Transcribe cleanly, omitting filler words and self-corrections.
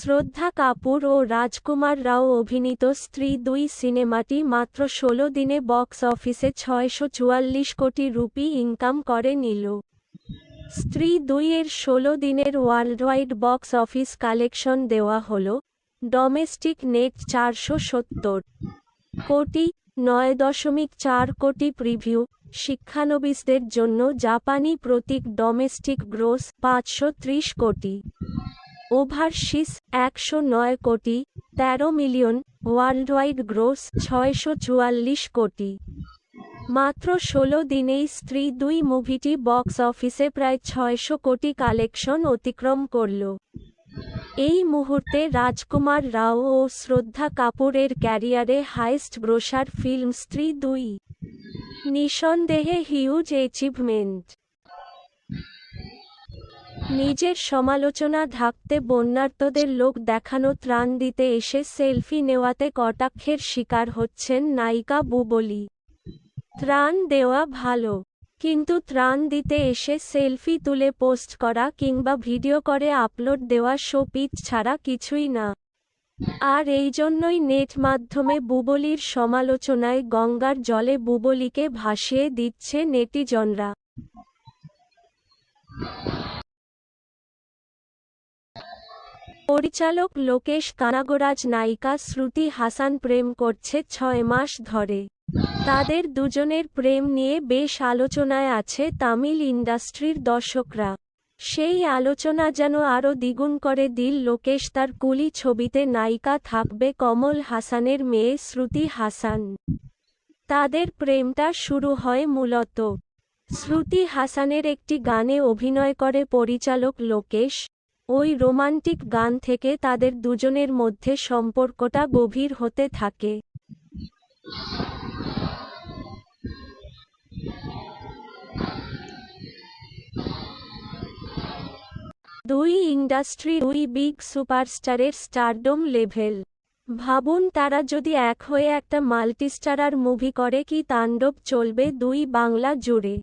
শ্রদ্ধা কাপুর ও রাজকুমার রাও অভিনীত স্ত্রী ২ সিনেমাটি মাত্র ১৬ দিনে বক্স অফিসে ৬৪৪ কোটি রুপি ইনকাম করে নিল। স্ত্রী ২ এর ১৬ দিনের ওয়ার্ল্ডওয়াইড বক্স অফিস কালেকশন দেওয়া হল, ডোমেস্টিক নেট ৪৭০ কোটি, ৯.৪ কোটি প্রিভিউ, শিক্ষানবিশদের জন্য জাপানি প্রতীক ডোমেস্টিক গ্রোস ৫৩০ কোটি, ওভারসিস ১০৯ কোটি, ১৩ মিলিয়ন, ওয়ার্ল্ডওয়াইড গ্রোস ৬৪৪ কোটি। মাত্র ১৬ দিনেই স্ত্রী ২ মুভিটি বক্স অফিসে প্রায় ৬০০ কোটি কালেকশন অতিক্রম করল। এই মুহূর্তে রাজকুমার রাও ও শ্রদ্ধা কাপুরের ক্যারিয়ারে হাইয়েস্ট গ্রোসার ফিল্ম স্ত্রী ২। নিঃসন্দেহে হিউজ অ্যাচিভমেন্ট। নিজের সমালোচনা ঢাকতে বন্যার্তদের লোক দেখানো ত্রাণ দিতে এসে সেলফি নেওয়াতে কটাক্ষের শিকার হচ্ছেন নায়িকা বুবলী। ত্রাণ দেওয়া ভালো, কিন্তু ত্রাণ দিতে এসে সেলফি তুলে পোস্ট করা কিংবা ভিডিও করে আপলোড দেওয়া শো পিচ ছাড়া কিছুই না। আর এই জন্যই নেট মাধ্যমে বুবলীর সমালোচনায় গঙ্গার জলে বুবলীকে ভাসিয়ে দিচ্ছে নেটিজনরা। পরিচালক লোকেশ কানাগরাজ নায়িকা শ্রুতি হাসান প্রেম করছে ৬ মাস ধরে। তাদের দুজনের প্রেম নিয়ে বেশ আলোচনায় আছে তামিল ইন্ডাস্ট্রির দর্শকরা। সেই আলোচনা যেন আরও দ্বিগুণ করে দিল লোকেশ তার কুলি ছবিতে নায়িকা থাকবে কমল হাসানের মেয়ে শ্রুতি হাসান। তাদের প্রেমটা শুরু হয় মূলত শ্রুতি হাসানের একটি গানে অভিনয় করে পরিচালক লোকেশ। ওই রোমান্টিক গান থেকে তাদের দুজনের মধ্যে সম্পর্কটা গভীর হতে থাকে। দুই ইন্ডাস্ট্রি ২ বিগ সুপারস্টারের স্টারডম লেভেল। ভাবুন তারা যদি এক হয়ে একটা মাল্টিস্টারার মুভি করে কি তাণ্ডব চলবে ২ বাংলা জুড়ে।